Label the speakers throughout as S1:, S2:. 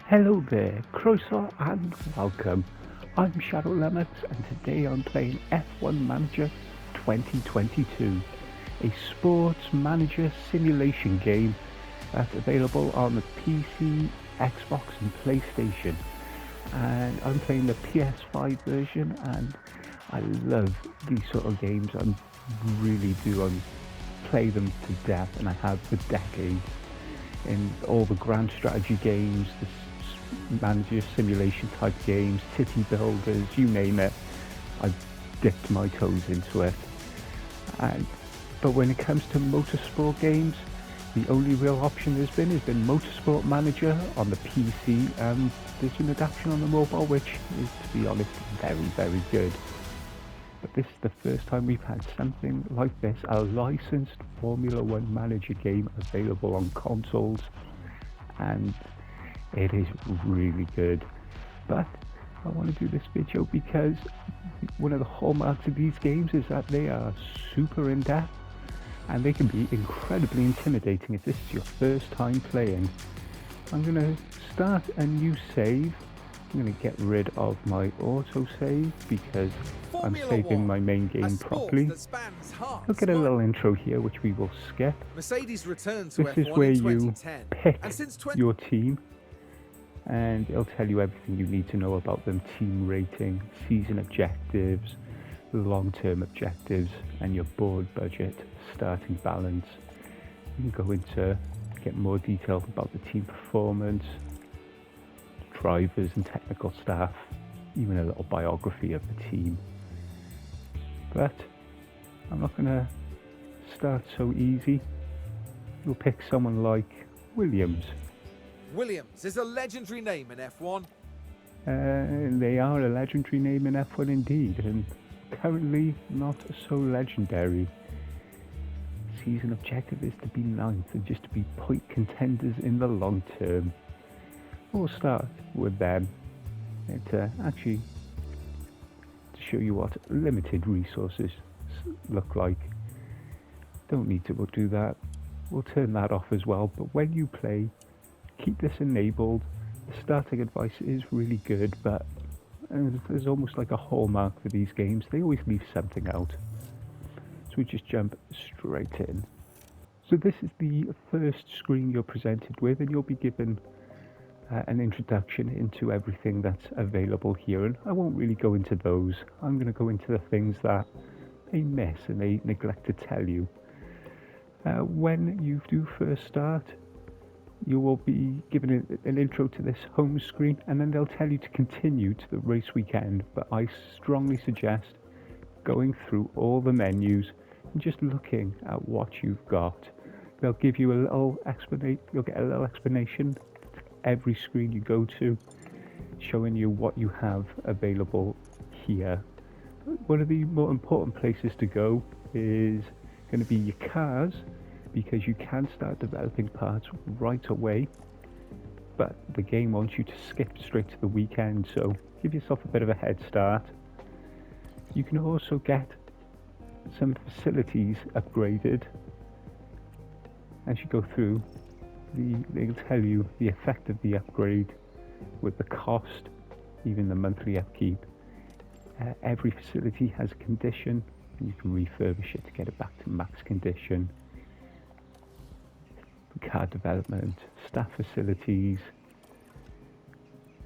S1: Hello there, Croeso and welcome. I'm Shadow Lemons and today I'm playing F1 Manager 2022, a sports manager simulation game that's available on the PC, Xbox and PlayStation. And I'm playing the PS5 version and I love these sort of games. I really do. Play them to death and I have for decades in all the grand strategy games, the manager simulation type games, city builders, you name it. I've dipped my toes into it. And but when it comes to motorsport games, the only real option has been Motorsport Manager on the PC. There's an adaptation on the mobile, which is, to be honest, very good. But this is the first time we've had something like this, a licensed Formula One manager game available on consoles, and it is really good. But I want to do this video because one of the hallmarks of these games is that they are super in-depth and they can be incredibly intimidating if this is your first time playing. I'm going to start a new save. I'm going to get rid of my autosave because I'm saving my main game properly. Look at a little intro here which we will skip.
S2: Mercedes returned to
S1: This
S2: F1
S1: is where
S2: in
S1: you
S2: 2010.
S1: pick
S2: And since
S1: your team and it'll tell you everything you need to know about them: team rating, season objectives, long-term objectives, and your board budget, starting balance. You can go into get more detail about the team performance, drivers and technical staff, even a little biography of the team. But I'm not going to start so easy. We'll pick someone like Williams.
S2: Williams is a legendary name in F1.
S1: They are a legendary name in F1 indeed, and currently not so legendary. Season objective is to be ninth and just to be point contenders in the long term. We'll start with them to actually to show you what limited resources look like. Don't need to do that. We'll turn that off as well, but when you play, keep this enabled. The starting advice is really good, but there's almost like a hallmark for these games. They always leave something out. So we just jump straight in. So this is the first screen you're presented with, and you'll be given an introduction into everything that's available here. And I won't really go into those. I'm going to go into the things that they miss and they neglect to tell you. When you do first start, you will be given an intro to this home screen, and then they'll tell you to continue to the race weekend. But I strongly suggest going through all the menus and just looking at what you've got. They'll give you a little explanation. You'll get a little explanation every screen you go to, showing you what you have available here. One of the more important places to go is going to be your cars, because you can start developing parts right away, but the game wants you to skip straight to the weekend, so give yourself a bit of a head start. You can also get some facilities upgraded. As you go through, they'll tell you the effect of the upgrade with the cost, even the monthly upkeep. Every facility has a condition, and you can refurbish it to get it back to max condition. Car development, staff facilities,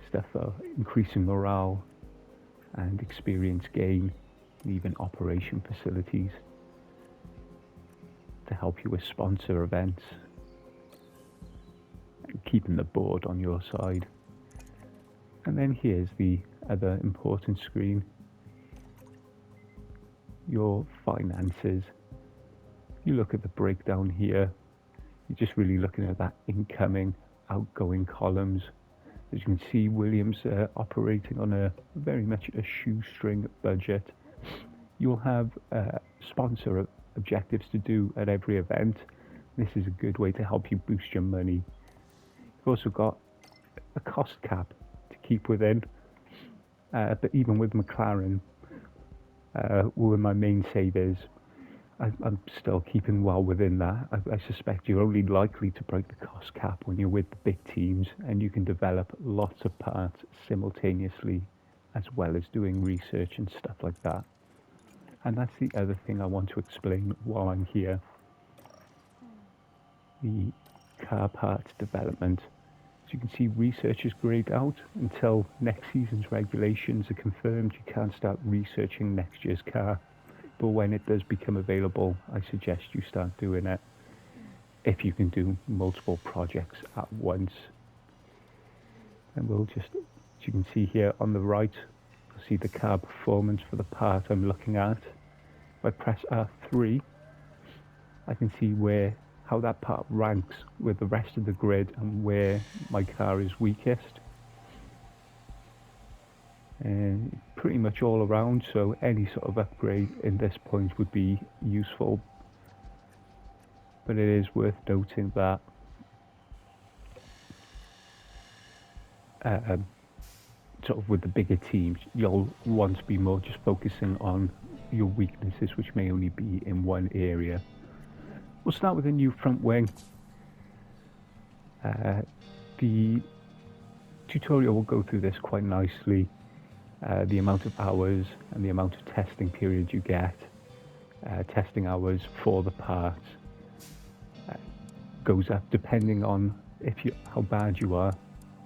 S1: stuff for increasing morale and experience gain, and even operation facilities to help you with sponsor events and keeping the board on your side. And then here's the other important screen, your finances. You look at the breakdown here. You're just really looking at that incoming, outgoing columns. As you can see, Williams operating on a very much a shoestring budget. You'll have sponsor objectives to do at every event. This is a good way to help you boost your money. You've also got a cost cap to keep within, but even with McLaren, where my main save is, I'm still keeping well within that. I suspect you're only likely to break the cost cap when you're with the big teams and you can develop lots of parts simultaneously as well as doing research and stuff like that. And that's the other thing I want to explain while I'm here. The car parts development. As you can see, research is grayed out. Until next season's regulations are confirmed, you can't start researching next year's car. But when it does become available, I suggest you start doing it if you can do multiple projects at once. And we'll just, as you can see here on the right, you'll see the car performance for the part I'm looking at. If I press R3, I can see how that part ranks with the rest of the grid and where my car is weakest. And pretty much all around, so any sort of upgrade in this point would be useful. But it is worth noting that sort of with the bigger teams, you'll want to be more just focusing on your weaknesses, which may only be in one area. We'll start with a new front wing. The tutorial will go through this quite nicely. The amount of hours and the amount of testing period you get, testing hours for the parts goes up depending on how bad you are.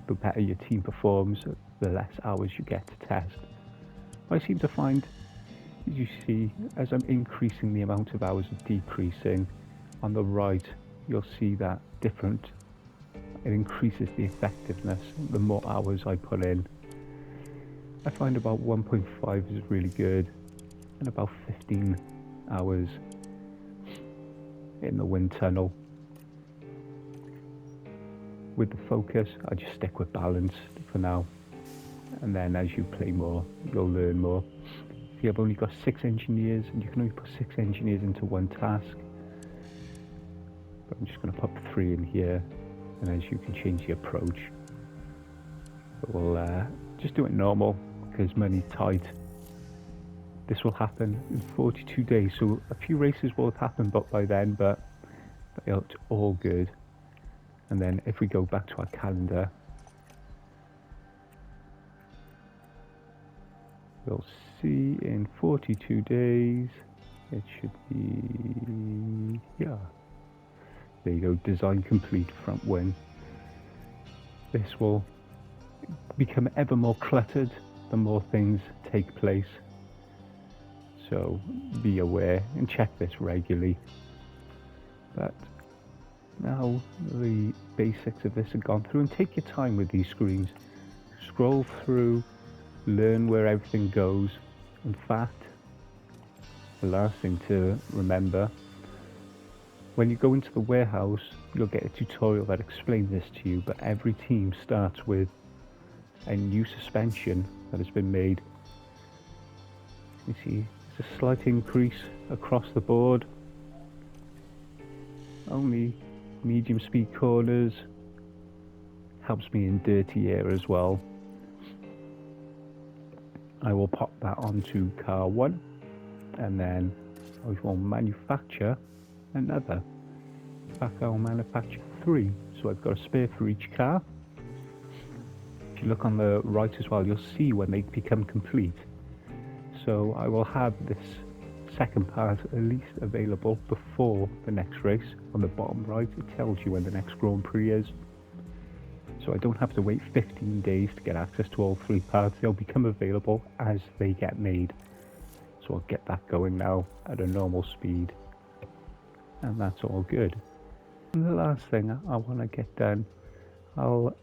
S1: The better your team performs, the less hours you get to test. I seem to find, as you see, as I'm increasing the amount of hours and decreasing, on the right you'll see that different. It increases the effectiveness the more hours I put in. I find about 1.5 is really good, and about 15 hours in the wind tunnel. With the focus, I just stick with balance for now, and then as you play more, you'll learn more. See, I've only got 6 engineers, and you can only put 6 engineers into one task. But I'm just going to pop 3 in here, and as you can change the approach. But we'll just do it normal, because money's tight. This will happen in 42 days, so a few races will have happened by then, but it's all good. And then if we go back to our calendar, we'll see in 42 days, it should be, yeah, there you go, design complete front wing. This will become ever more cluttered the more things take place, so be aware and check this regularly. But now the basics of this are gone through, and take your time with these screens. Scroll through, learn where everything goes. In fact, the last thing to remember, when you go into the warehouse, you'll get a tutorial that explains this to you, but every team starts with a new suspension that has been made. You see, there's a slight increase across the board. Only medium speed corners, helps me in dirty air as well. I will pop that onto car 1, and then I will manufacture another. In fact, I will manufacture 3, so I've got a spare for each car. If you look on the right as well, you'll see when they become complete. So I will have this second part at least available before the next race. On the bottom right, it tells you when the next Grand Prix is, so I don't have to wait 15 days to get access to all 3 parts. They'll become available as they get made, so I'll get that going now at a normal speed, and that's all good. And the last thing I want to get done, I'll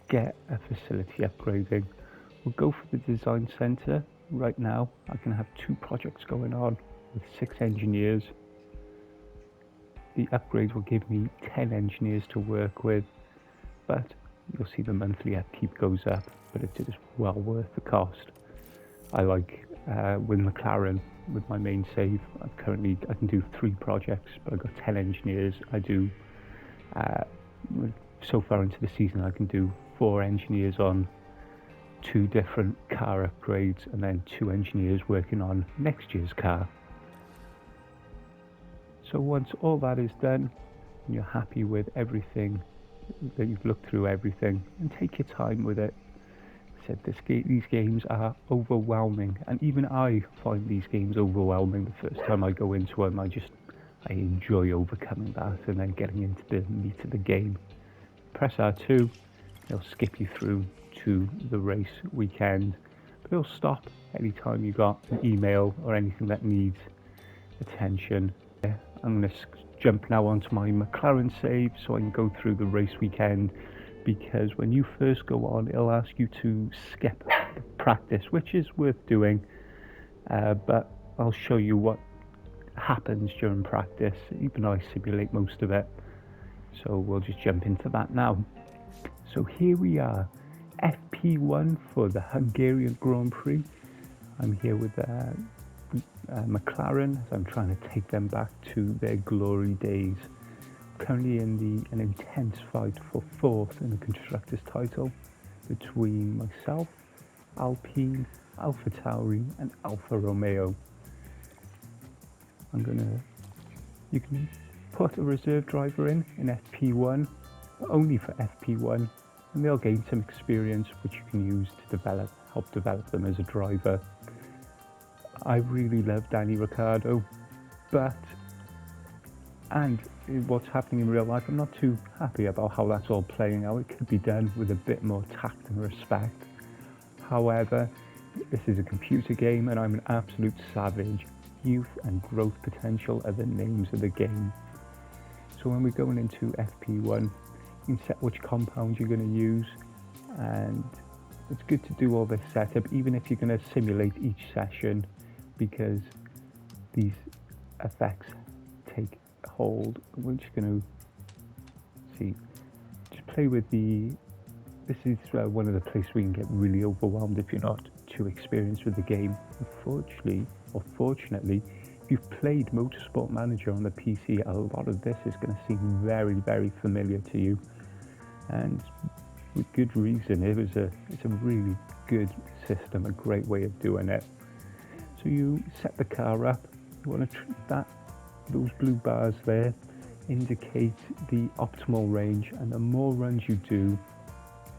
S1: get a facility upgrading. We'll go for the design center. Right now I can have 2 projects going on with 6 engineers. The upgrades will give me 10 engineers to work with, but you'll see the monthly upkeep goes up, but it is well worth the cost. I like with McLaren, with my main save, I can do 3 projects, but I've got 10 engineers. I do so far into the season I can do 4 engineers on 2 different car upgrades, and then 2 engineers working on next year's car. So once all that is done, and you're happy with everything, that you've looked through everything, and take your time with it. I said these games are overwhelming, and even I find these games overwhelming the first time I go into them. I enjoy overcoming that and then getting into the meat of the game. Press R2, it'll skip you through to the race weekend, but it'll stop anytime you got an email or anything that needs attention. I'm going to jump now onto my McLaren save so I can go through the race weekend, because when you first go on, it'll ask you to skip practice, which is worth doing, but I'll show you what happens during practice, even though I simulate most of it. So we'll just jump into that now. So here we are, FP1 for the Hungarian Grand Prix. I'm here with McLaren, as I'm trying to take them back to their glory days. Currently in an intense fight for fourth in the Constructors' title between myself, Alpine, AlphaTauri and Alfa Romeo. You can put a reserve driver in FP1, only for FP1, and they'll gain some experience which you can use to help develop them as a driver. I really love Danny Ricciardo, and what's happening in real life, I'm not too happy about how that's all playing out. It could be done with a bit more tact and respect. However, this is a computer game and I'm an absolute savage. Youth and growth potential are the names of the game. So when we're going into FP1, you can set which compound you're going to use, and it's good to do all this setup, even if you're going to simulate each session, because these effects take hold. We're just going to just play with this is one of the places we can get really overwhelmed if you're not too experienced with the game. Unfortunately, or fortunately, if you've played Motorsport Manager on the PC, a lot of this is going to seem very, very familiar to you, and with good reason. It's a really good system, a great way of doing it. So you set the car up. You want to those blue bars there indicate the optimal range, and the more runs you do,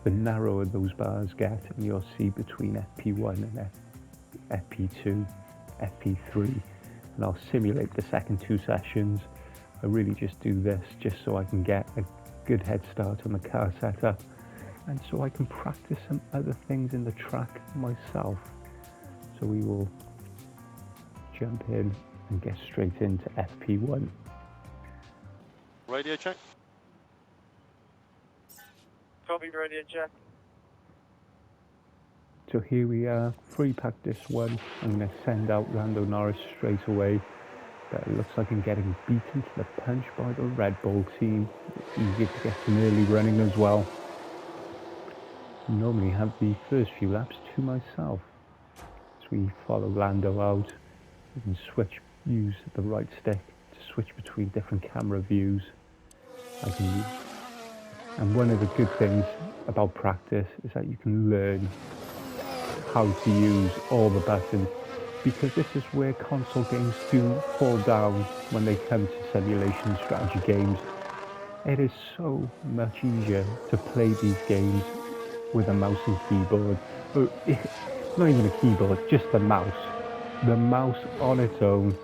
S1: the narrower those bars get, and you'll see between FP1 and FP2, FP3, and I'll simulate the second two sessions. I really just do this just so I can get a good head start on the car setup, and so I can practice some other things in the track myself. So we will jump in and get straight into FP1.
S3: Radio check.
S4: Copy, radio check.
S1: So here we are, free practice one. I'm going to send out Lando Norris straight away, but it looks like I'm getting beaten to the punch by the Red Bull team. It's easier to get some early running as well. I normally have the first few laps to myself. As we follow Lando out, we can use the right stick to switch between different camera views. And one of the good things about practice is that you can learn how to use all the buttons, because this is where console games do fall down when they come to simulation strategy games. It is so much easier to play these games with a mouse and keyboard. Not even a keyboard, just the mouse. The mouse on its own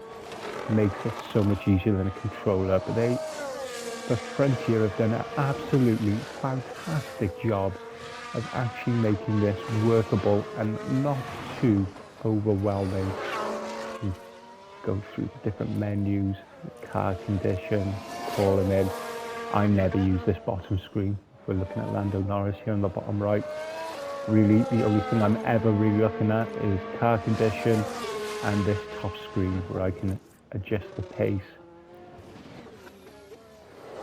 S1: makes it so much easier than a controller, but the Frontier have done an absolutely fantastic job of actually making this workable and not too overwhelming. You go through the different menus, car condition, call them in. I never use this bottom screen. If we're looking at Lando Norris here on the bottom right, really the only thing I'm ever really looking at is car condition and this top screen where I can adjust the pace.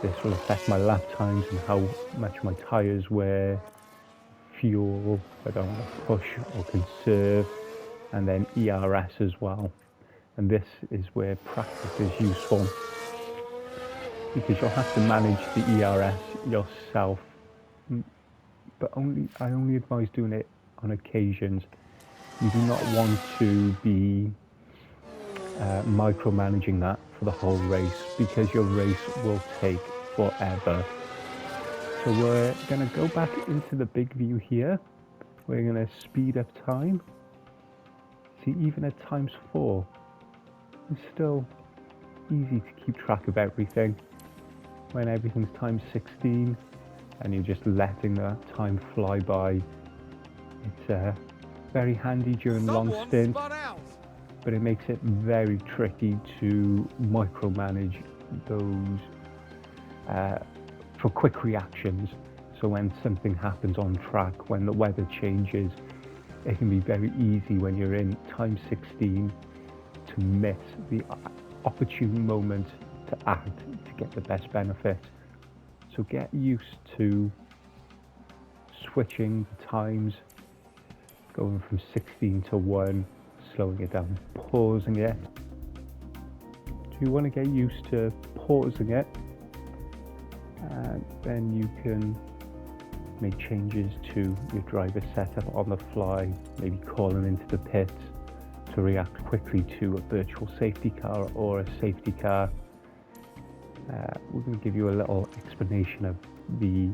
S1: This will affect my lap times and how much my tyres wear, fuel, whether I want to push or conserve, and then ERS as well. And this is where practice is useful, because you'll have to manage the ERS yourself, but I only advise doing it on occasions. You do not want to be micromanaging that for the whole race, because your race will take forever. So we're going to go back into the big view here. We're going to speed up time. See, even at ×4, it's still easy to keep track of everything. When everything's ×16 and you're just letting that time fly by, it's very handy during long
S2: Someone
S1: stints,
S2: spun out.
S1: but it makes it very tricky to micromanage those for quick reactions. So when something happens on track, when the weather changes, it can be very easy when you're in ×16 to miss the opportune moment to act to get the best benefit. So get used to switching the times, going from 16 to 1, slowing it down, pausing it. So you want to get used to pausing it, and then you can make changes to your driver setup on the fly, maybe calling into the pits to react quickly to a virtual safety car or a safety car. We're going to give you a little explanation of the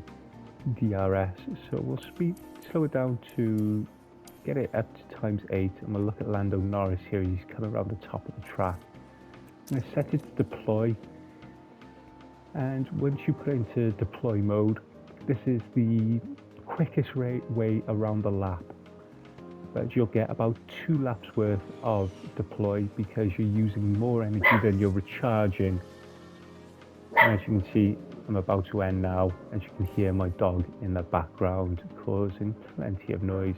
S1: DRS. So we'll slow it down to get it up to ×8, and we'll look at Lando Norris here. He's coming around the top of the track. I'm going to set it to deploy, and once you put it into deploy mode, this is the quickest way around the lap, but you'll get about 2 laps worth of deploy because you're using more energy than you're recharging. And as you can see, I'm about to end now. As you can hear my dog in the background causing plenty of noise,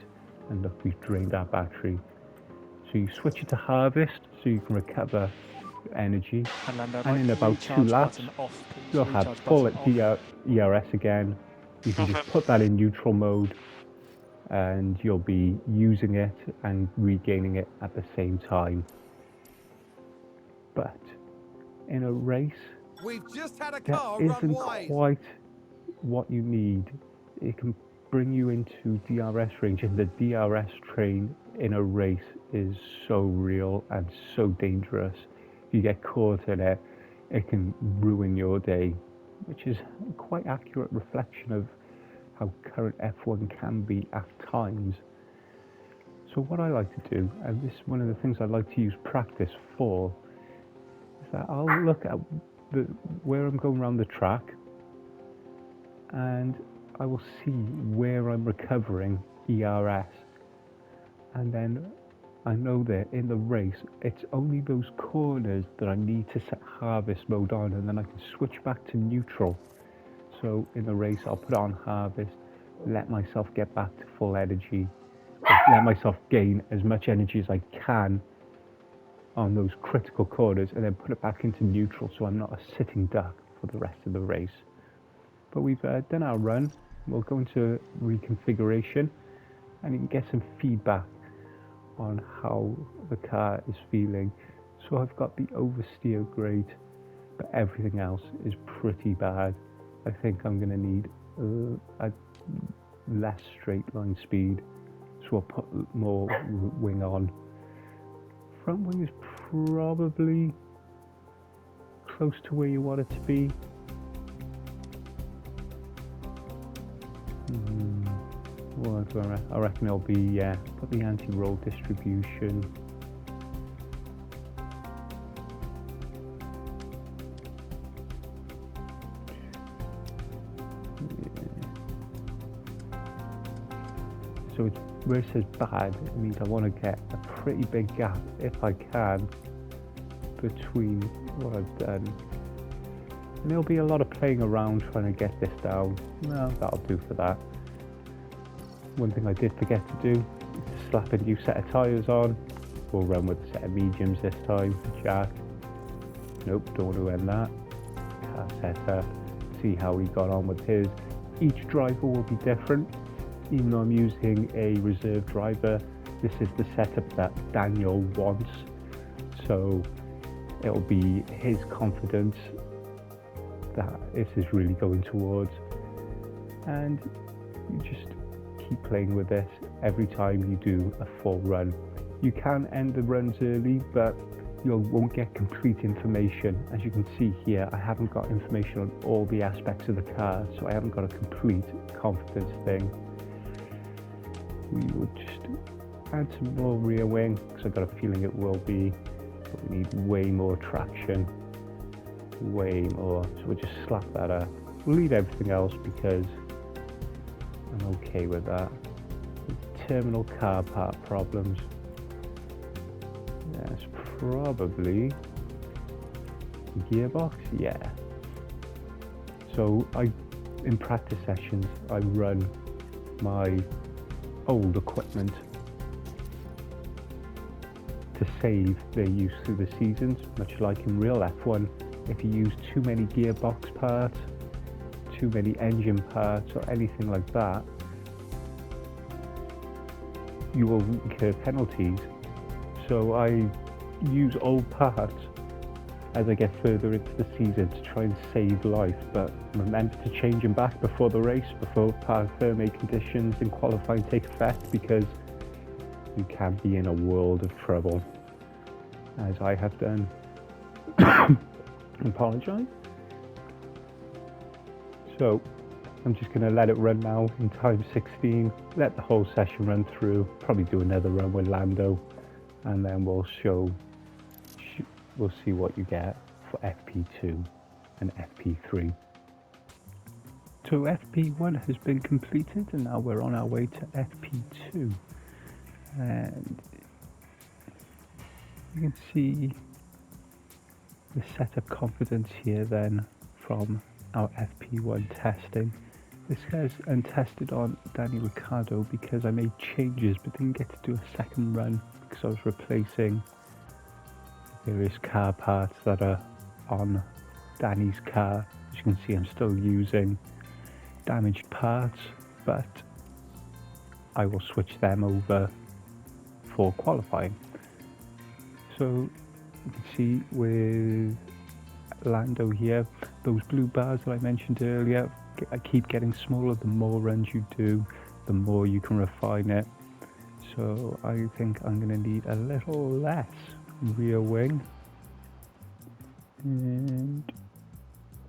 S1: and look, we've drained our battery. So you switch it to harvest so you can recover energy, and in about 2 laps you'll have full ERS again. You can just put that in neutral mode and you'll be using it and regaining it at the same time. But in a race,
S2: We've just had a
S1: that
S2: car run
S1: isn't
S2: wide.
S1: quite what you need. It can bring you into DRS range, and the DRS train in a race is so real and so dangerous. If you get caught in it, it can ruin your day, which is a quite accurate reflection of how current F1 can be at times. So what I like to do, and this is one of the things I like to use practice for, is that I'll look at where I'm going around the track, and I will see where I'm recovering ERS, and then I know that in the race it's only those corners that I need to set harvest mode on, and then I can switch back to neutral. So in the race I'll put on harvest, let myself get back to full energy, let myself gain as much energy as I can on those critical corners, and then put it back into neutral so I'm not a sitting duck for the rest of the race. But we've done our run. We'll go into reconfiguration and you can get some feedback on how the car is feeling. So I've got the oversteer great, but everything else is pretty bad. I think I'm going to need a less straight line speed, so I'll put more wing on. Front wing is probably close to where you want it to be. What do I reckon it'll be, put the anti-roll distribution. So it's, where it says bad, it means I want to get a pretty big gap, if I can, between what I've done. And there'll be a lot of playing around trying to get this down. No, that'll do for that. One thing I did forget to do is to slap a new set of tyres on. We'll run with a set of mediums this time. Jack. Nope, don't want to end that. Car setup. See how he got on with his. Each driver will be different. Even though I'm using a reserve driver, this is the setup that Daniel wants. So it'll be his confidence that this is really going towards. And you just keep playing with this every time you do a full run. You can end the runs early, but you won't get complete information. As you can see here, I haven't got information on all the aspects of the car, so I haven't got a complete confidence thing. We will just add some more rear wing, because I've got a feeling it will be, but we need way more traction, way more, so we'll just slap that up. We'll leave everything else because I'm okay with that. Terminal car part problems. That's probably gearbox, yeah. So in practice sessions, I run my old equipment to save their use through the seasons, much like in real F1. If you use too many gearbox parts, too many engine parts, or anything like that, you will incur penalties. So I use old parts as I get further into the season to try and save life, but remember to change them back before the race, before thermal conditions in qualifying take effect, because you can be in a world of trouble, as I have done. Apologise. So I'm just going to let it run now in time 16, let the whole session run through, probably do another run with Lando, and then we'll see what you get for FP2 and FP3. So FP1 has been completed, and now we're on our way to FP2. And you can see the setup confidence here then from our FP1 testing. This says untested on Danny Ricciardo because I made changes but didn't get to do a second run because I was replacing various car parts that are on Danny's car. As you can see, I'm still using damaged parts, but I will switch them over for qualifying. So you can see with Lando here, those blue bars that I mentioned earlier, I keep getting smaller. The more runs you do, the more you can refine it. So I think I'm going to need a little less rear wing, and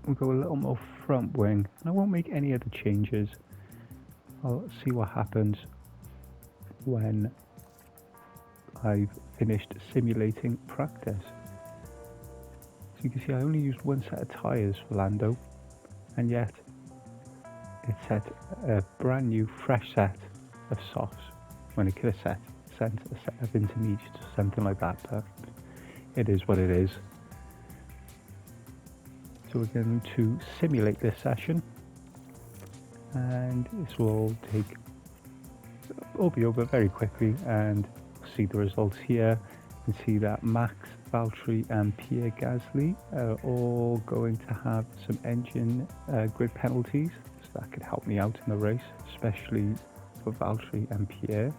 S1: we'll go a little more front wing, and I won't make any other changes. I'll see what happens when I've finished simulating practice. So you can see I only used one set of tyres for Lando, and yet it set a brand new fresh set of softs when it could have sent a set of intermediates or something like that, but it is what it is. So we're going to simulate this session, and this will all be over very quickly, and see the results here. You can see that Max, Valtteri and Pierre Gasly are all going to have some engine grid penalties, so that could help me out in the race, especially for Valtteri and Pierre.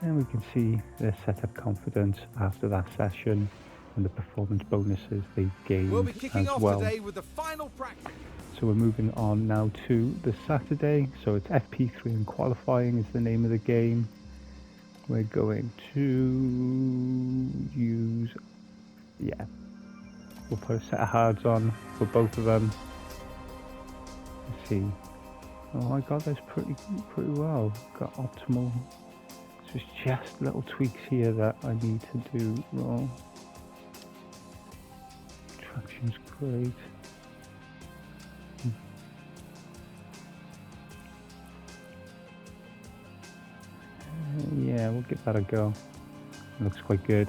S1: And we can see their setup confidence after that session and the performance bonuses they've gained
S2: We'll be kicking
S1: as
S2: off
S1: well.
S2: today with the final practice.
S1: So we're moving on now to the Saturday. So it's FP3 and qualifying is the name of the game. We're going to use, we'll put a set of hards on for both of them. Let's see. Oh my god, that's pretty well. Got optimal. So it's just little tweaks here that I need to do wrong. Traction's great. Yeah, we'll give that a go. It looks quite good.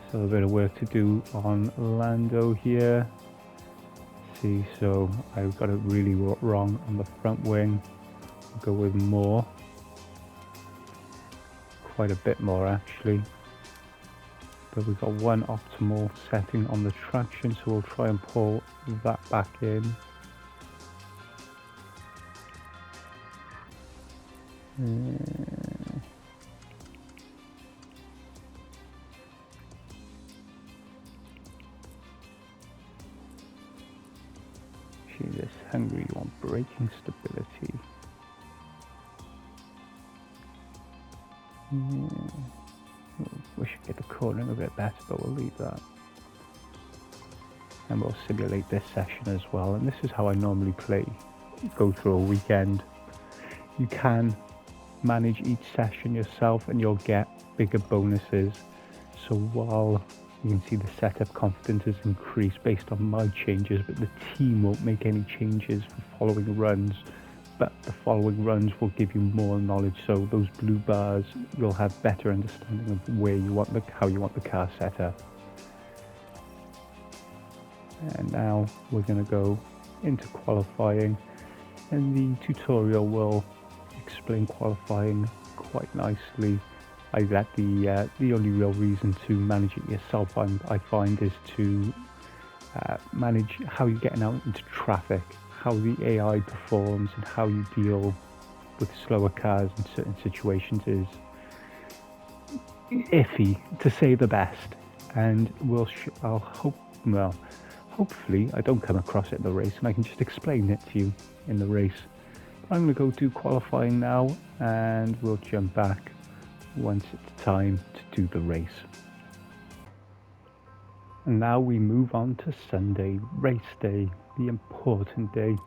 S1: Still a bit of work to do on Lando here. See, so I got it really wrong on the front wing. I'll go with more. Quite a bit more actually. But we've got one optimal setting on the traction, so we'll try and pull that back in. This Hungary, you want braking stability. cornering a bit better, but we'll leave that. And we'll simulate this session as well. And this is how I normally play. Go through a weekend. You can manage each session yourself and you'll get bigger bonuses. So while you can see the setup confidence has increased based on my changes, but the team won't make any changes for following runs. But the following runs will give you more knowledge. So those blue bars, you'll have better understanding of where you want how you want the car set up. And now we're going to go into qualifying, and the tutorial will explain qualifying quite nicely. The only real reason to manage it yourself, I find, is to manage how you're getting out into traffic, how the AI performs, and how you deal with slower cars in certain situations is iffy, to say the best. And hopefully I don't come across it in the race and I can just explain it to you in the race. But I'm going to go do qualifying now, and we'll jump back once it's time to do the race. And now we move on to Sunday, race day, the important day.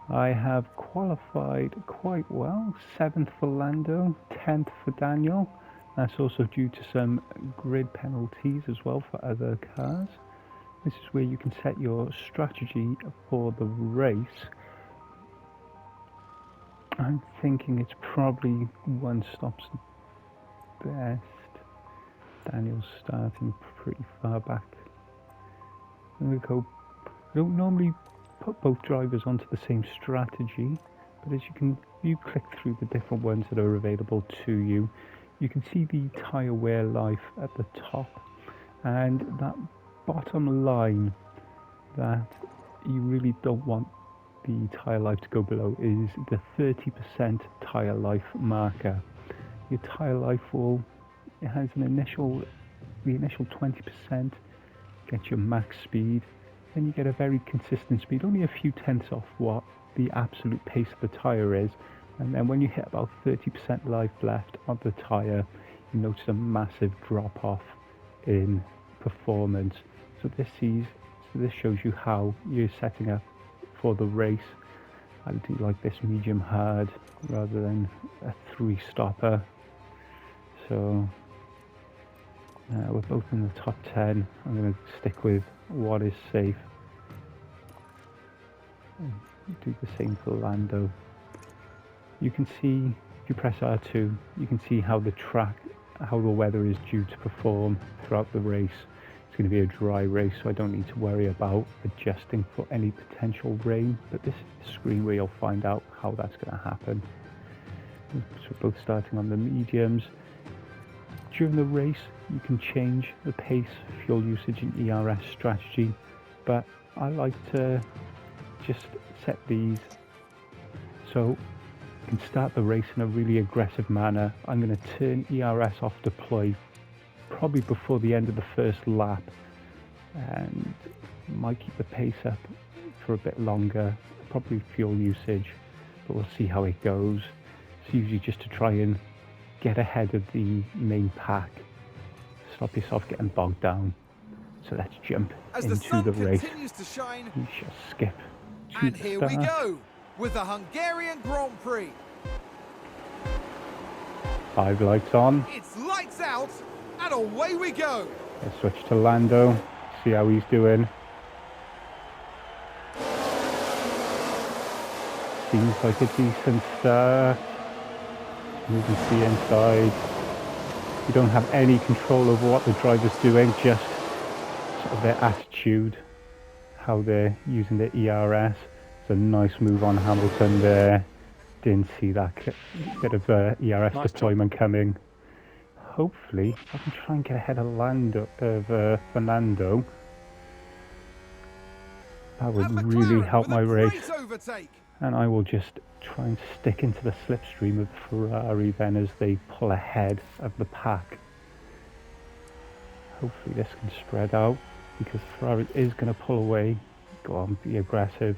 S1: I have qualified quite well, 7th for Lando, 10th for Daniel. That's also due to some grid penalties as well for other cars. This is where you can set your strategy for the race. I'm thinking it's probably one stop's the best. Daniel's starting pretty far back. There we go. I don't normally put both drivers onto the same strategy, but as you click through the different ones that are available to you, you can see the tyre wear life at the top, and that bottom line that you really don't want the tyre life to go below is the 30% tyre life marker. Your tyre life it has the initial 20% gets your max speed, then you get a very consistent speed, only a few tenths off what the absolute pace of the tyre is, and then when you hit about 30% life left on the tyre, you notice a massive drop off in performance. So this shows you how you're setting up for the race. I do like this medium hard rather than a 3-stopper. So we're both in the top 10. I'm going to stick with what is safe. Do the same for Lando. You can see, if you press R2, you can see how the weather is due to perform throughout the race. It's going to be a dry race, so I don't need to worry about adjusting for any potential rain, but this is the screen where you'll find out how that's going to happen. So we're both starting on the mediums. During the race, you can change the pace, fuel usage and ERS strategy, but I like to just set these so you can start the race in a really aggressive manner. I'm going to turn ERS off deploy probably before the end of the first lap, and might keep the pace up for a bit longer, probably fuel usage, but we'll see how it goes. It's usually just to try and get ahead of the main pack, stop yourself getting bogged down. So let's jump into the race.
S2: To shine,
S1: we shall skip to
S2: and
S1: the
S2: here
S1: start.
S2: we go with the Hungarian Grand Prix.
S1: 5 lights on.
S2: It's lights out, and away we go.
S1: Let's switch to Lando, see how he's doing. Seems like a decent start. You can see inside. You don't have any control over what the driver's doing, just sort of their attitude, how they're using their ERS. It's a nice move on Hamilton there. Didn't see that bit of ERS nice deployment coming. Hopefully, I can try and get ahead of Fernando. That would really help my race. And I will just try and stick into the slipstream of Ferrari then as they pull ahead of the pack. Hopefully this can spread out, because Ferrari is going to pull away. Go on, be aggressive.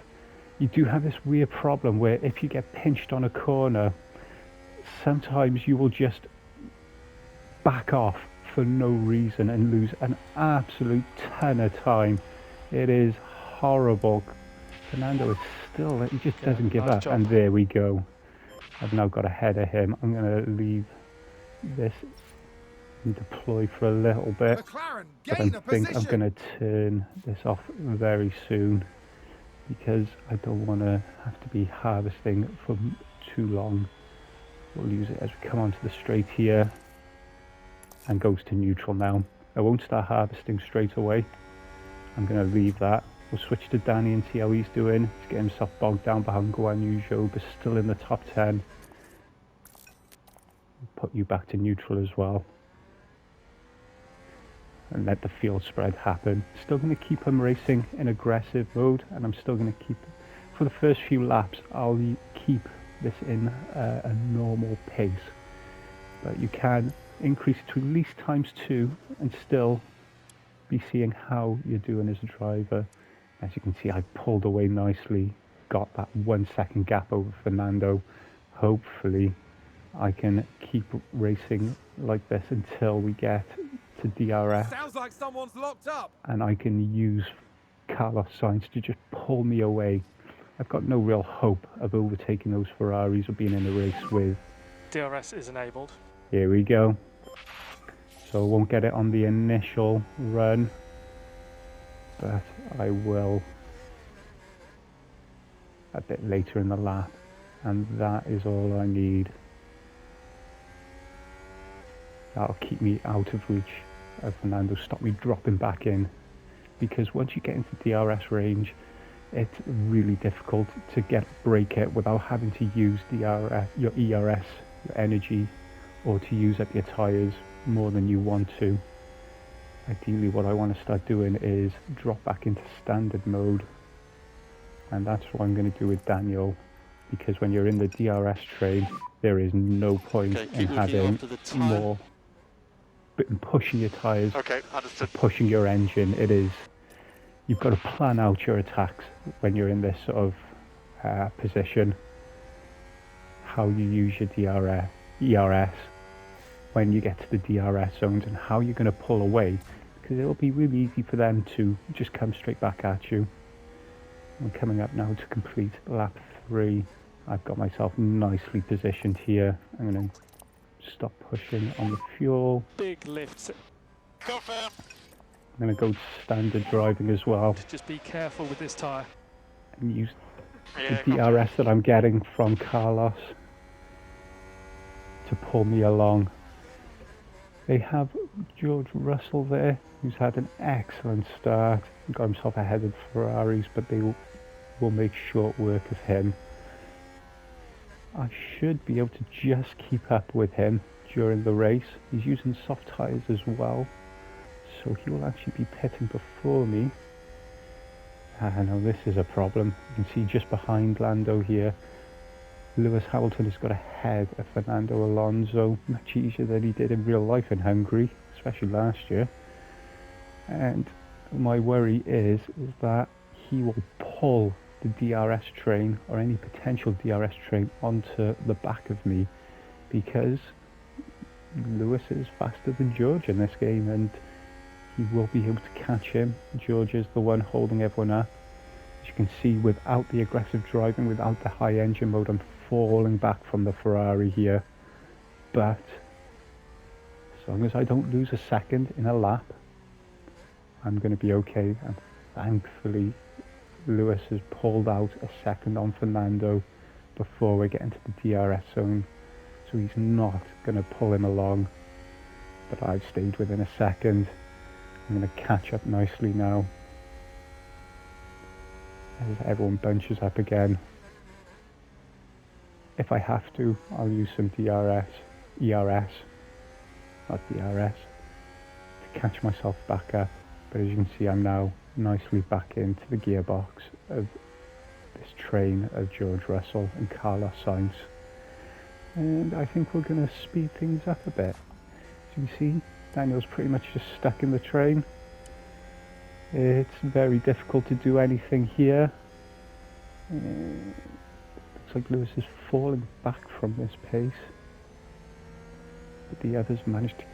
S1: You do have this weird problem where if you get pinched on a corner, sometimes you will just back off for no reason and lose an absolute ton of time. It is horrible. Fernando is still, he just doesn't give
S3: nice
S1: up.
S3: job.
S1: And there we go. I've now got ahead of him. I'm going to leave this and deploy for a little bit.
S2: McLaren
S1: But I
S2: gain a
S1: think I'm
S2: position.
S1: going to turn this off very soon because I don't want to have to be harvesting for too long. We'll use it as we come onto the straight here and goes to neutral now. I won't start harvesting straight away. I'm going to leave that. We'll switch to Danny and see how he's doing. He's getting himself bogged down behind Guan Yu Zhou, but still in the top 10. Put you back to neutral as well. And let the field spread happen. Still going to keep him racing in aggressive mode, and I'm still going to keep, for the first few laps, I'll keep this in a normal pace. But you can increase it to at least ×2 and still be seeing how you're doing as a driver. As you can see, I pulled away nicely, got that 1 second gap over Fernando. Hopefully I can keep racing like this until we get to DRS,
S2: Sounds like someone's locked up.
S1: and I can use Carlos Sainz to just pull me away. I've got no real hope of overtaking those Ferraris or being in a race with.
S3: DRS is enabled.
S1: Here we go. So I won't get it on the initial run, but I will a bit later in the lap, and that is all I need. That'll keep me out of reach of Fernando, stop me dropping back in, because once you get into DRS range, it's really difficult to break it without having to use your ERS, your energy, or to use up your tyres more than you want to. Ideally what I want to start doing is drop back into standard mode, and that's what I'm going to do with Daniel, because when you're in the DRS train there is no point in having more pushing your tyres, pushing your engine. It is, you've got to plan out your attacks when you're in this sort of position, how you use your ERS when you get to the DRS zones, and how you're going to pull away, because it'll be really easy for them to just come straight back at you. I'm coming up now to complete lap 3. I've got myself nicely positioned here. I'm going to stop pushing on the fuel.
S3: Big lifts.
S4: Confirm.
S1: I'm going to go standard driving as well,
S3: Just be careful with this tyre.
S1: and use
S4: Yeah,
S1: the DRS that I'm getting from Carlos to pull me along. They have George Russell there, who's had an excellent start, got himself ahead of Ferraris, but they will make short work of him. I should be able to just keep up with him during the race. He's using soft tyres as well, so he will actually be pitting before me. Now this is a problem. You can see just behind Lando here, Lewis Hamilton has got ahead of Fernando Alonso, much easier than he did in real life in Hungary, especially last year. And my worry is that he will pull the DRS train, or any potential DRS train, onto the back of me, because Lewis is faster than George in this game, and he will be able to catch him. George is the one holding everyone up. As you can see, without the aggressive driving, without the high engine mode, I'm falling back from the Ferrari here. But as long as I don't lose a second in a lap, I'm going to be okay. And thankfully Lewis has pulled out a second on Fernando before we get into the DRS zone, so he's not going to pull him along, but I've stayed within a second. I'm going to catch up nicely now as everyone bunches up again. If I have to, I'll use some ERS, not DRS, to catch myself back up, but as you can see, I'm now nicely back into the gearbox of this train of George Russell and Carlos Sainz, and I think we're going to speed things up a bit. As you can see, Daniel's pretty much just stuck in the train. It's very difficult to do anything here. Looks like Lewis is falling back from this pace, but the others managed to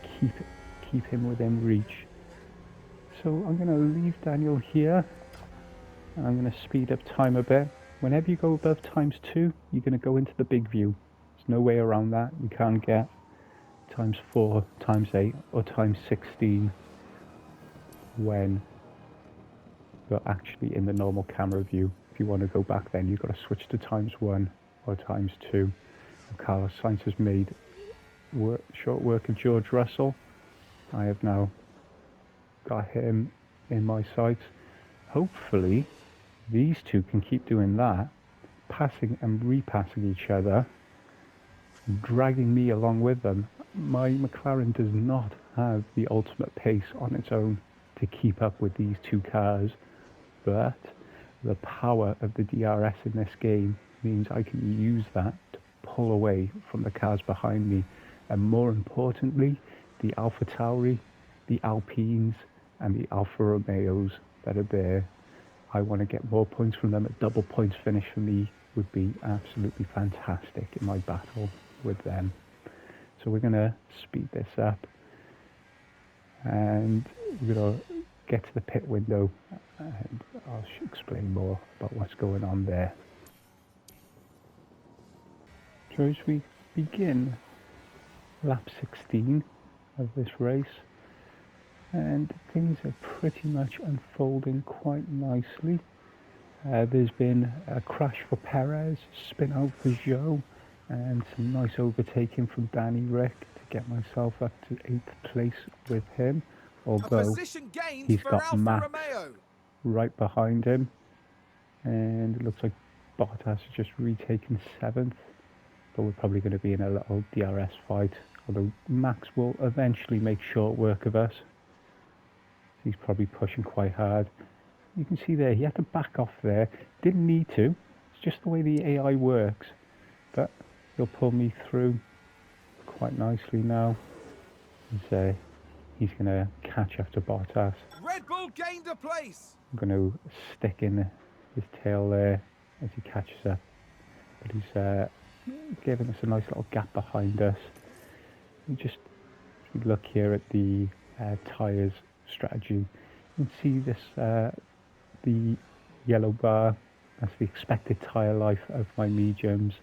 S1: keep him within reach. So I'm going to leave Daniel here. And I'm going to speed up time a bit. Whenever you go above ×2, you're going to go into the big view. There's no way around that. You can't get ×4, ×8 or ×16 when you're actually in the normal camera view. If you want to go back then, you've got to switch to ×1 or ×2. Carlos Sainz has made short work of George Russell. I have now got him in my sights. Hopefully these two can keep doing that, passing and repassing each other, dragging me along with them. My McLaren does not have the ultimate pace on its own to keep up with these two cars, but the power of the DRS in this game means I can use that to pull away from the cars behind me, and more importantly, the AlphaTauri, the Alpines and the Alfa Romeos that are there. I want to get more points from them. A double points finish for me would be absolutely fantastic in my battle with them. So we're going to speed this up and we're going to get to the pit window and I'll explain more about what's going on there. So as we begin lap 16 of this race, and things are pretty much unfolding quite nicely. There's been a crash for Perez, spin out for Zhou, and some nice overtaking from Danny Rick to get myself up to 8th place with him, although he's got Max right behind him, and it looks like Bottas has just retaken 7th, but we're probably going to be in a little DRS fight, although Max will eventually make short work of us. He's probably pushing quite hard. You can see there, he had to back off there. Didn't need to. It's just the way the AI works. But he'll pull me through quite nicely now. And he's going to catch up to Bottas.
S2: Red Bull gained a place.
S1: I'm going to stick in his tail there as he catches up. But he's giving us a nice little gap behind us. You just look here at the tyres strategy. You can see this, the yellow bar, that's the expected tyre life of my mediums,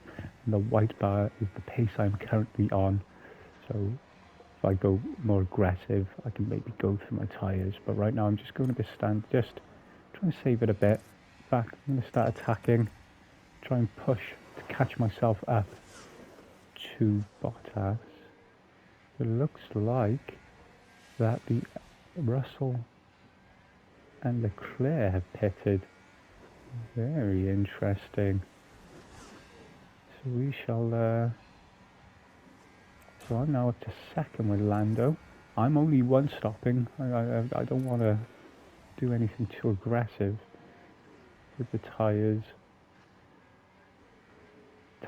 S1: and the white bar is the pace I'm currently on. So if I go more aggressive, I can maybe go through my tyres, but right now I'm just going to be trying to save it a bit. Back, I'm going to start attacking, try and push to catch myself up to Bottas. It looks like that the Russell and Leclerc have pitted. Very interesting. So we shall so I'm now up to 2nd with Lando. I'm only one stopping. I don't want to do anything too aggressive with the tyres.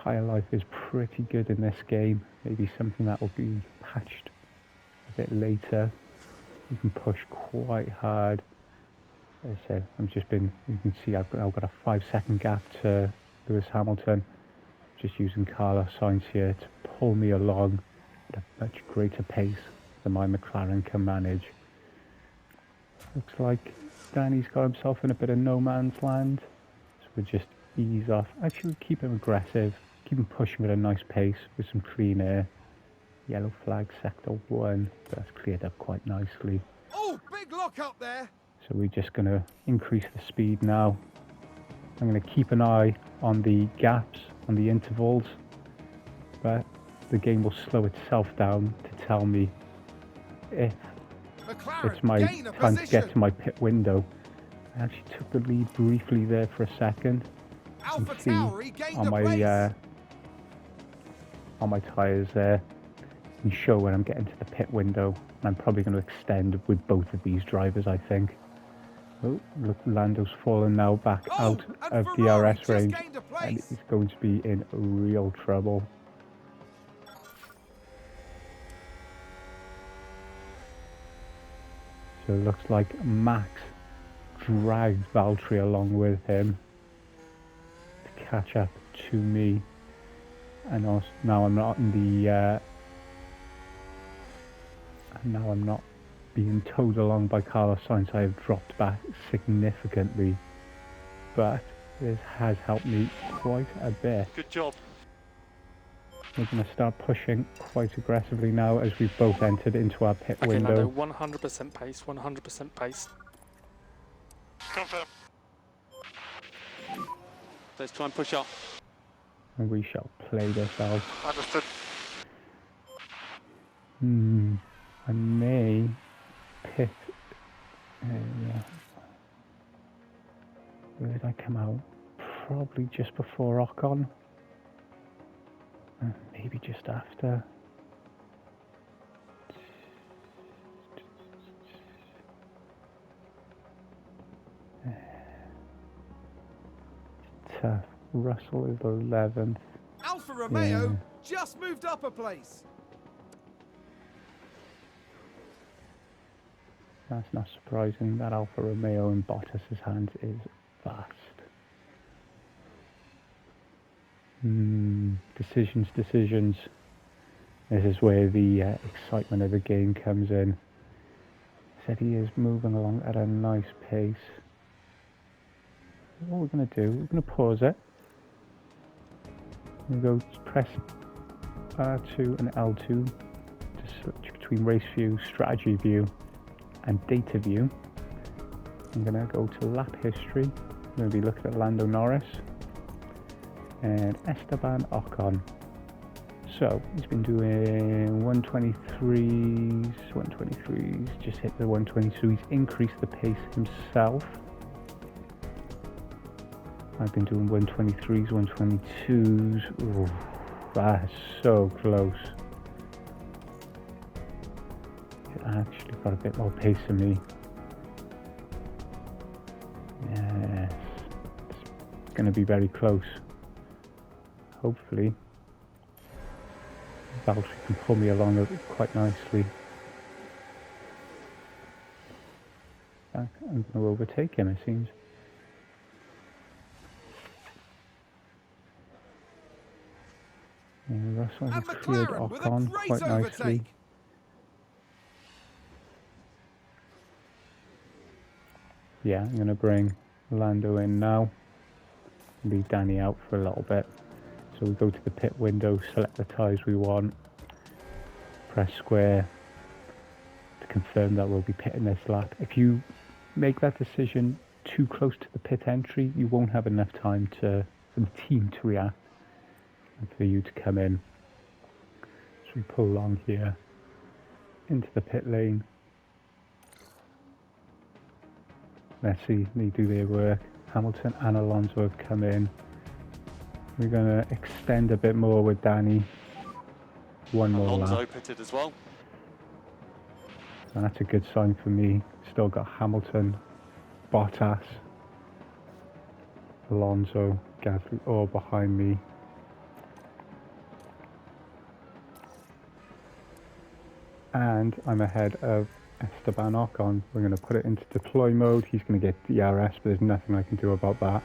S1: Tyre life is pretty good in this game. Maybe something that will be patched a bit later. You can push quite hard. As I said, you can see I've got a 5-second gap to Lewis Hamilton. Just using Carlos Sainz here to pull me along at a much greater pace than my McLaren can manage. Looks like Danny's got himself in a bit of no man's land. So we'll just ease off. Actually keep him aggressive, keep him pushing at a nice pace with some clean air. Yellow flag sector 1, but that's cleared up quite nicely.
S2: Oh, big lock up there.
S1: So we're just going to increase the speed now. I'm going to keep an eye on the gaps, on the intervals, but the game will slow itself down to tell me if it's my time to get to my pit window. I actually took the lead briefly there for a second. You can see on my tyres there, and show when I'm getting to the pit window, and I'm probably going to extend with both of these drivers, I think. Oh, look, Lando's fallen now back out of DRS range, and he's going to be in real trouble. So it looks like Max dragged Valtteri along with him to catch up to me, and also now I'm not in the Now I'm not being towed along by Carlos Sainz. I have dropped back significantly, but this has helped me quite a bit.
S3: Good job.
S1: We're going to start pushing quite aggressively now as we've both entered into our pit
S3: Okay, Lando,
S1: window.
S3: 100% pace, 100% pace.
S4: Confirm.
S5: Let's try and push up.
S1: And we shall play this out.
S4: Understood.
S1: I may pit. Yeah. Where did I come out? Probably just before Ocon. Maybe just after. Tough. Russell is 11th.
S2: Alfa Romeo
S1: Yeah.
S2: just moved up a place.
S1: That's not surprising. That Alfa Romeo in Bottas's hands is vast. Decisions. This is where the excitement of the game comes in. Said he is moving along at a nice pace. What we're going to do, we're going to pause it. We're going to go press R2 and L2 to switch between race view, strategy view, and data view. I'm going to go to lap history. I'm going to be looking at Lando Norris and Esteban Ocon. So he's been doing 123s, just hit the 120, so he's increased the pace himself. I've been doing 123s, 122s. Ooh, that's so close. It actually got a bit more pace than me. Yes, it's going to be very close. Hopefully, Valtteri can pull me along quite nicely. I'm going to overtake him, it seems. Yeah, Russell has
S2: And
S1: cleared
S2: McLaren with a
S1: Ocon
S2: great
S1: quite nicely.
S2: overtake.
S1: Yeah, I'm going to bring Lando in now. Leave Danny out for a little bit. So we go to the pit window, select the tyres we want, press square to confirm that we'll be pitting this lap. If you make that decision too close to the pit entry, you won't have enough time for the team to react and for you to come in. So we pull along here into the pit lane. Let's see, they do their work. Hamilton and Alonso have come in. We're going to extend a bit more with Danny. One more
S5: Alonso
S1: lap.
S5: pitted as well.
S1: And that's a good sign for me. Still got Hamilton, Bottas, Alonso, Gasly all behind me. And I'm ahead of Esteban Ocon. We're going to put it into deploy mode. He's going to get DRS, but there's nothing I can do about that.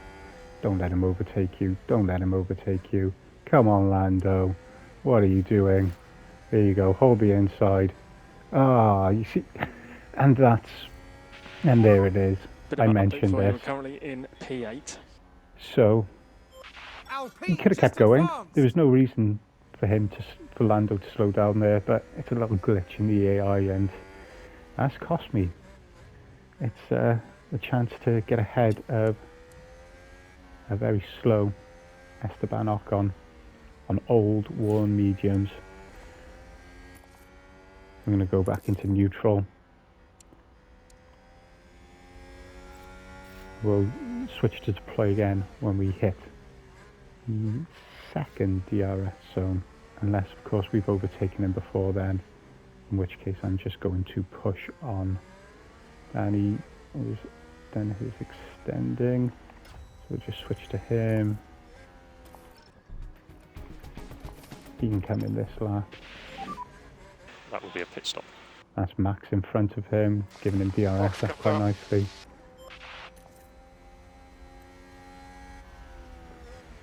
S1: Don't let him overtake you. Don't let him overtake you. Come on, Lando. What are you doing? There you go. Hold the inside. Ah, you see. And there it is.
S3: Bit
S1: I
S3: of an update
S1: mentioned
S3: for you. We're
S1: this.
S3: currently in P8.
S1: So he
S2: Alpine
S1: could have kept
S2: just
S1: going.
S2: advanced.
S1: There was no reason for for Lando to slow down there, but it's a little glitch in the AI, and that's cost me. It's a chance to get ahead of a very slow Esteban Ocon on old worn mediums. I'm going to go back into neutral. We'll switch to deploy again when we hit the second DRS zone, unless of course we've overtaken him before then, in which case I'm just going to push on. Danny has done his extending, so we'll just switch to him. He can come in this lap.
S3: That will be a pit stop.
S1: That's Max in front of him, giving him DRS up quite nicely.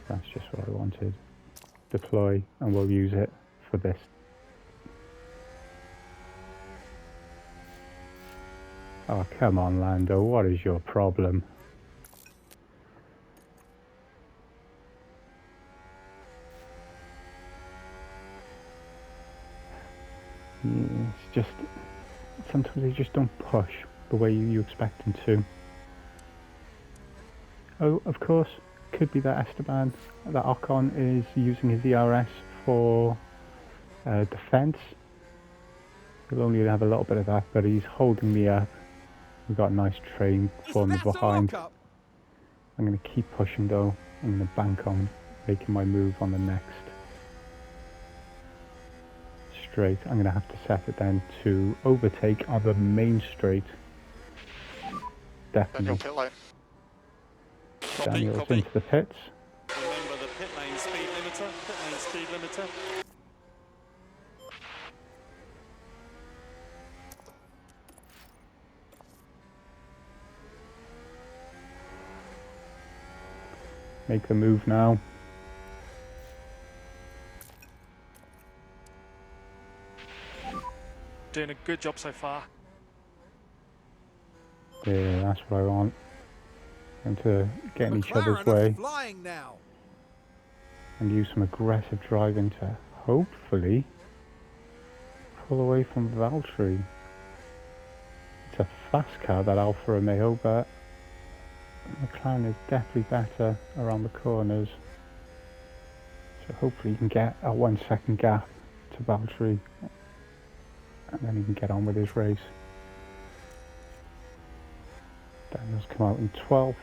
S1: That's just what I wanted. Deploy, and we'll use it for this. Oh, come on, Lando. What is your problem? Yeah, it's just... Sometimes they just don't push the way you expect them to. Oh, of course, could be that Esteban, that Ocon is using his ERS for defense. He'll only have a little bit of that, but he's holding me up. We've got a nice train for me behind. I'm going to keep pushing though. I'm going to bank on making my move on the next straight. I'm going to have to set it then to overtake on the main straight. Definitely.
S4: Pit lane.
S1: Daniel's into the pits.
S5: Remember the pit lane speed limiter. Pit lane speed limiter.
S1: Make the move now.
S3: Doing a good job so far.
S1: Yeah, that's what I want. And to get in each other's
S2: McLaren are
S1: way
S2: flying now.
S1: and use some aggressive driving to hopefully pull away from Valtteri. It's a fast car, that Alfa Romeo, but McLaren is definitely better around the corners. So hopefully he can get a 1 second gap to Valtteri and then he can get on with his race. Daniel's come out in 12th.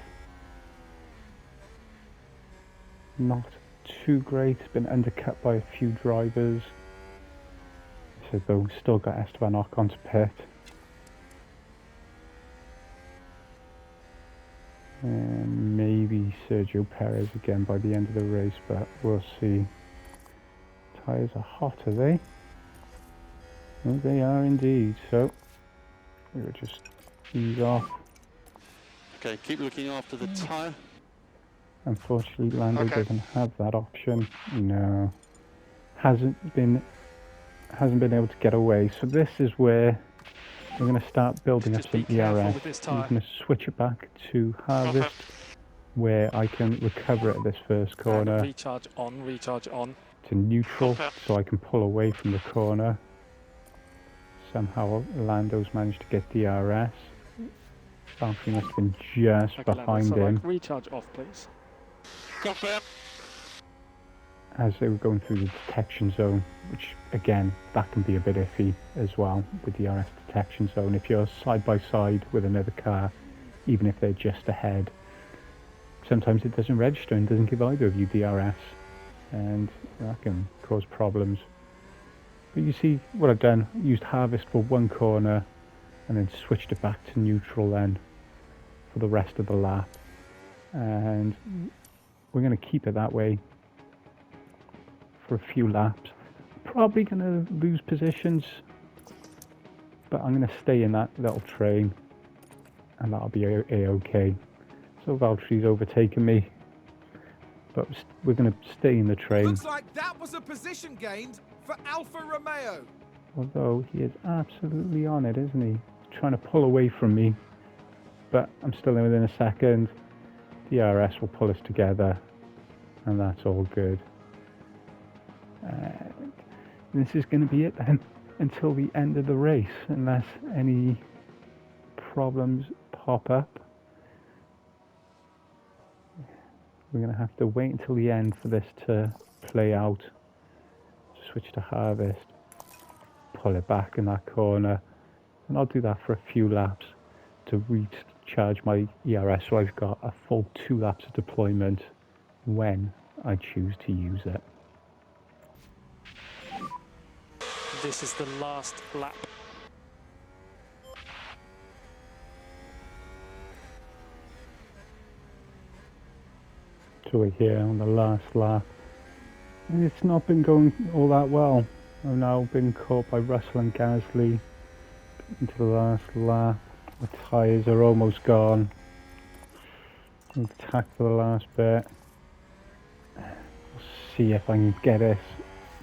S1: Not too great, been undercut by a few drivers. So though still got Esteban Ocon to pit. And maybe Sergio Perez again by the end of the race, but we'll see. Tyres are hot, are they? Oh, they are indeed. So we'll just ease off.
S5: Okay, keep looking after the tyre.
S1: Unfortunately, Lando
S4: Okay.
S1: doesn't have that option. No, hasn't been able to get away. So this is where we're going to start building up
S3: Just
S1: some
S3: be careful
S1: ERS.
S3: with this
S1: I'm
S3: tyre.
S1: going to switch it back to harvest, where I can recover at this first
S3: And
S1: corner
S3: recharge on.
S1: to neutral,
S4: Okay.
S1: so I can pull away from the corner. Somehow Lando's managed to get DRS. Valtteri must have been just
S3: Okay, Lando,
S1: behind
S3: so
S1: him
S3: like, recharge off, please.
S4: Confirm.
S1: as they were going through the detection zone, which again, that can be a bit iffy as well with the DRS detection zone. If you're side by side with another car, even if they're just ahead, sometimes it doesn't register and doesn't give either of you DRS, and that can cause problems. But you see what I've done, used harvest for one corner and then switched it back to neutral then for the rest of the lap, and we're going to keep it that way for a few laps. Probably going to lose positions, but I'm going to stay in that little train and that'll be a-okay. So Valtteri's overtaken me, but we're going to stay in the train,
S2: Looks like that was a position gained for Alfa Romeo.
S1: although he is absolutely on it, isn't he? Trying to pull away from me, but I'm still in within a second. DRS will pull us together and that's all good. And this is going to be it then until the end of the race, unless any problems pop up. We're going to have to wait until the end for this to play out. Switch to harvest, pull it back in that corner, and I'll do that for a few laps to recharge my ERS, so I've got a full 2 laps of deployment when I choose to use it.
S3: This is the last lap.
S1: So we're here on the last lap. And it's not been going all that well. I've now been caught by Russell and Gasly into the last lap. The tyres are almost gone. We'll attack for the last bit. We'll see if I can get it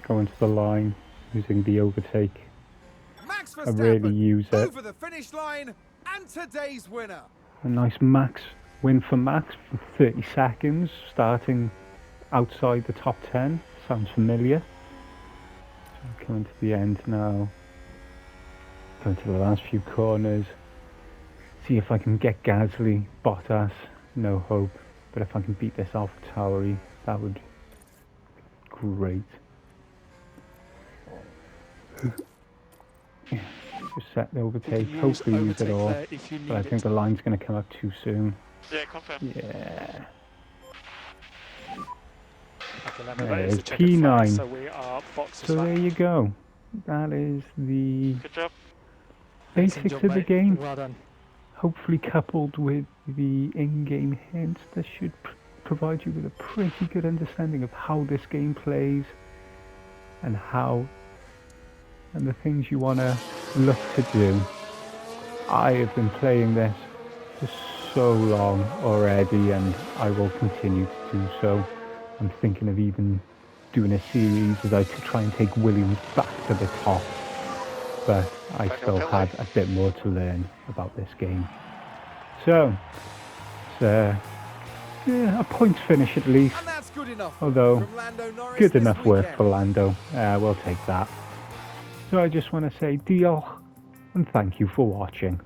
S1: going to the line using the overtake.
S2: Max
S1: really
S2: Verstappen
S1: use it.
S2: over the finish line and today's winner.
S1: A nice Max win for Max for 30 seconds, starting outside the top 10. Sounds familiar. So coming to the end now. Going to the last few corners. See if I can get Gasly, Bottas. No hope. But if I can beat this AlphaTauri, that would be great. Just set the overtake. Hopefully use it all.
S3: If you need
S1: But I think the line's going to come up too soon.
S4: Yeah, confirm.
S1: Yeah.
S3: Okay, let me
S1: There
S3: raise
S1: is
S3: the checkered flag,
S1: P9.
S3: so we are boxes
S1: So
S3: back.
S1: there you go. That is the
S4: Good job.
S3: Excellent
S1: basics
S3: job,
S1: of the
S3: mate.
S1: game.
S3: Well done.
S1: Hopefully coupled with the in-game hints, this should provide you with a pretty good understanding of how this game plays and the things you want to look to do. I have been playing this for so long already, and I will continue to do so. I'm thinking of even doing a series as I try and take Williams back to the top, but I still have a bit more to learn about this game. So, it's a point finish at least,
S2: And that's good enough.
S1: although
S2: from Lando Norris
S1: good
S2: this
S1: enough work
S2: weekend.
S1: for Lando. We'll take that. So I just want to say diolch and thank you for watching.